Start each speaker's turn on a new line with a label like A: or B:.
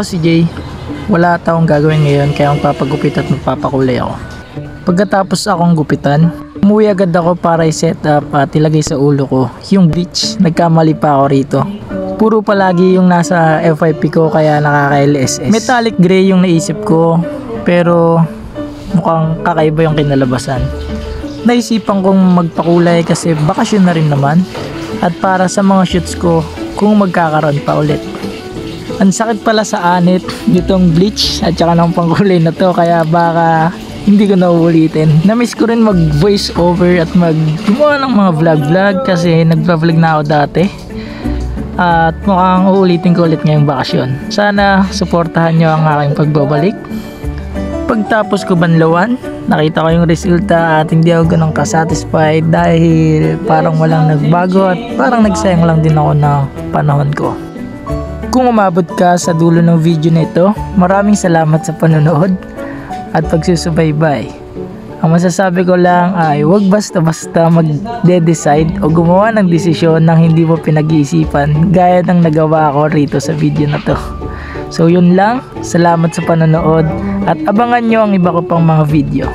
A: Si Jay, wala akong gagawin ngayon kaya magpapagupit at magpapakulay ako. Pagkatapos akong gupitan, umuwi agad ako para i-set up at ilagay sa ulo ko yung bleach. Nagkamali pa ako rito. Puro palagi yung nasa FYP ko kaya nakaka-LSS. Metallic gray yung naisip ko pero mukhang kakaiba yung kinalabasan. Naisipan kong magpakulay kasi bakasyon na rin naman at para sa mga shoots ko kung magkakaroon pa ulit. Ang sakit pala sa anit nitong bleach at saka ng pangkulay na to kaya baka hindi ko na uulitin. Namiss ko rin mag voice over at gumawa ng mga vlog kasi nagpa-vlog na ako dati. At mukhang uulitin ko ulit ngayong bakasyon. Sana suportahan nyo ang aking pagbabalik. Pagtapos ko banlawan, nakita ko yung resulta at hindi ako ganun kasatisfied dahil parang walang nagbago at parang nagsayang lang din ako ng panahon ko. Kung umabot ka sa dulo ng video na ito, maraming salamat sa panonood at pagsusubaybay. Ang masasabi ko lang ay huwag basta-basta mag-decide o gumawa ng desisyon nang hindi mo pinag-iisipan gaya ng nagawa ko rito sa video na to. So yun lang, salamat sa panonood at abangan nyo ang iba ko pang mga video.